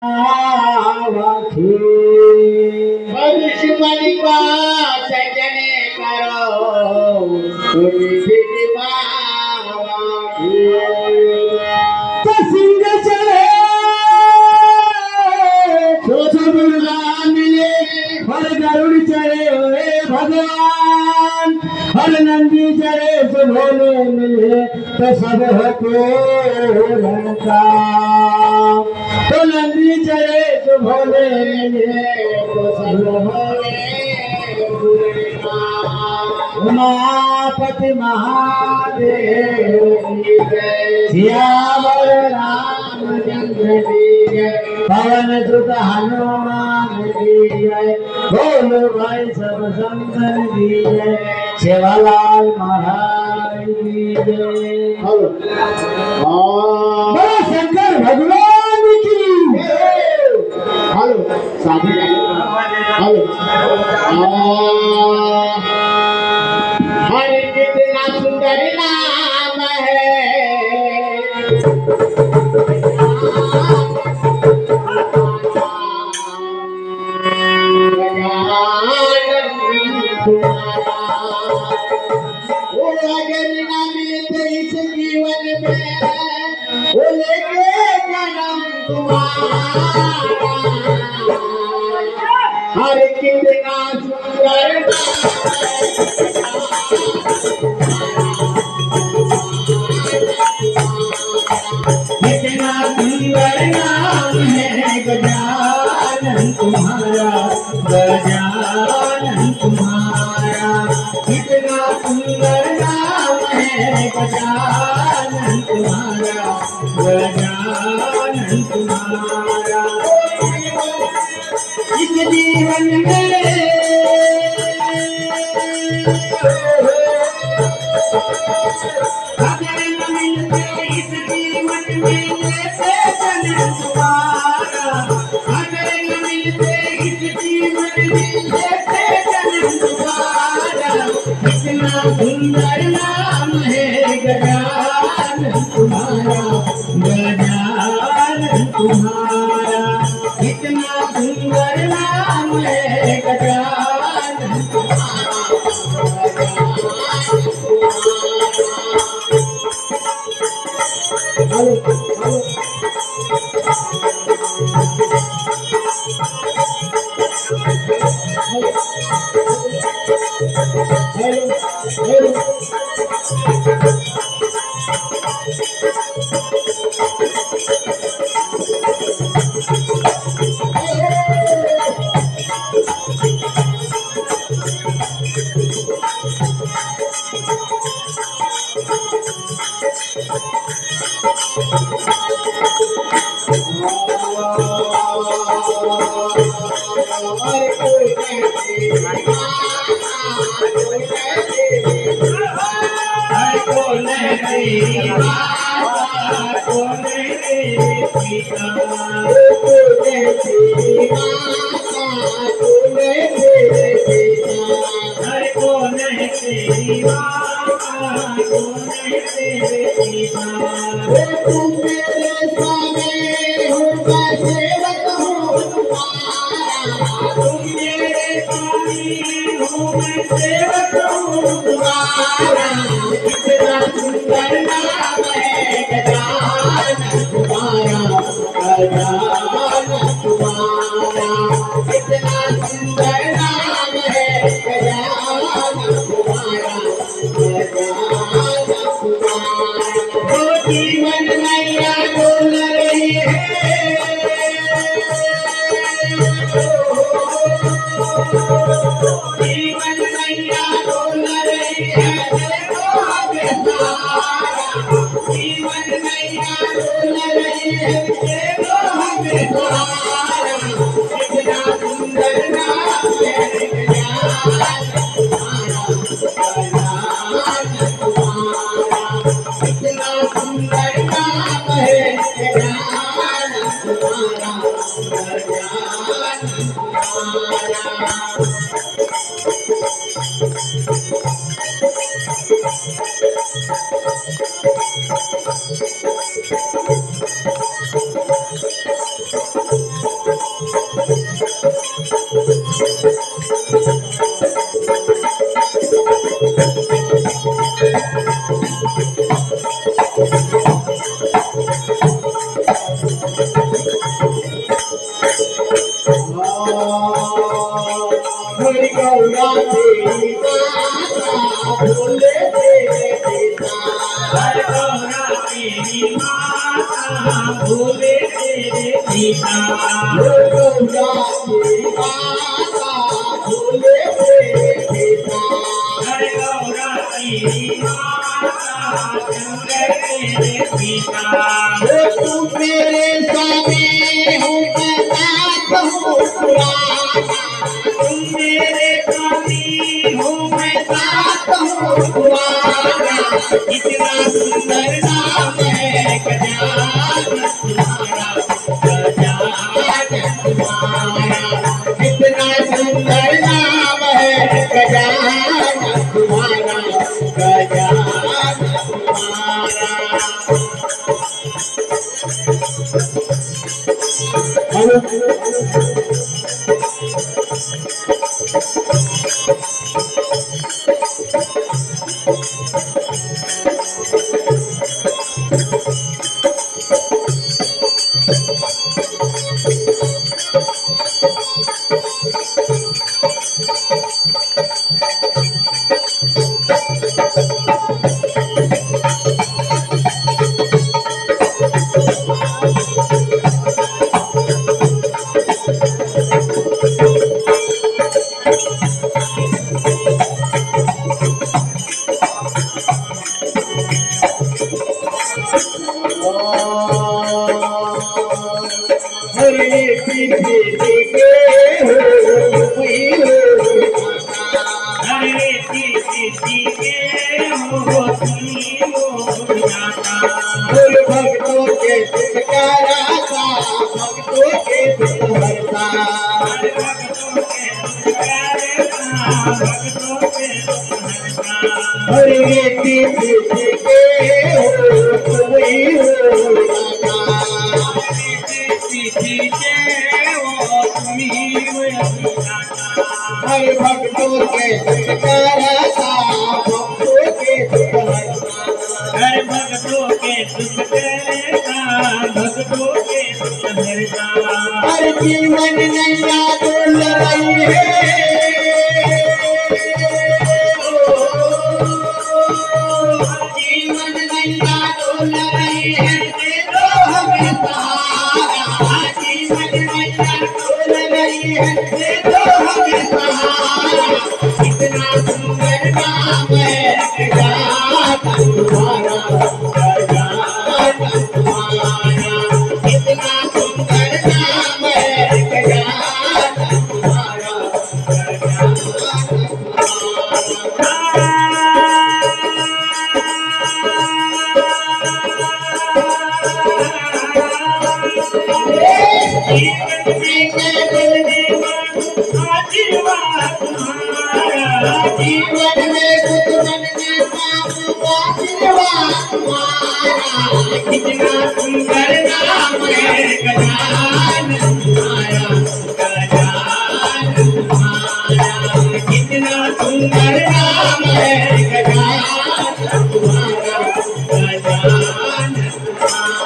आवाखी भविष्यवाणी का सजने करो तुम्ही दिवावाखी तो सिंह चले तो मुर्गा मिले हर गरुड़ चढ़े हुए भगवान हर नंदी चढ़े तो भोले मिले तो सब होते रणका तो नंदी चढ़े तो भोले मिले तो सब होते उमापति महादेव की जय सियावर रामचंद्र की जय पवन सुत हनुमान की जय बोलो भाई सब संतन की जय सेवालाल महाराज की जय बोलो शंकर भगवान की हेलो साधु हेलो हरे कितना सुंदर नाम है वो अगर ना मिलते इस जीवन में वो लेके जन्म तुम्हारा हर कितना सुंदर कितना सुंदर नाम है गजानन तुम्हारा गजानन तुम्हारा कितना सुंदर नाम है गजानन तुम्हारा गजानन तुम्हारा इस जीवन में अगर न मिलते इस जीवन में जैसे जन्म तुम्हारा अगर न मिलते इस जीवन में जैसे जन्म तुम्हारा कितना सुंदर नाम है गजानन तुम्हारा गजानन तुम्हारा कितना सुंदर नाम है गजानन तुम्हारा हेलो हेलो हरि गौरा तेरी माता भोले तेरे पिता हरि गौरा तेरी माता भोले तेरे पिता हरि गौरा तेरी माता भोले तेरे पिता हरि गौरा तेरी माता भोले तेरे पिता तू मेरे स्वामी हूँ तुम मेरे स्वामी हो मैं साथ हूँ तुम्हारा इतना सुंदर नाम है गजानन तुम्हारा गजानन तुम्हारा इतना सुंदर नाम है गजानन तुम्हारा गजानन भक्तों के सुखकाराता भक्तों के सुखहरता हरि रीति रीति के हो तुम्ही हो हरि भक्तों के सुखकाराता भक्तों के सुखहरता हर भक्तों के सुख करता भक्तों के सुख भरता हर जीवन नैया डोल रही है हर जीवन नैया डोल रही है दे दो हमें सहारा हर जीवन नैया डोल रही है दे दो हमें सहारा इतना सुंदर नाम है गजानन तुम्हारा गजानन तुम्हारा इतना सुंदर नाम है गजानन तुम्हारा गजानन जीवन में कुछ मन में आशीर्वाद तुम्हारा कितना सुंदर नाम है गजानन तुम्हारा गजानन तुम्हारा कितना सुंदर नाम है गजानन तुम्हारा गजानन तुम्हारा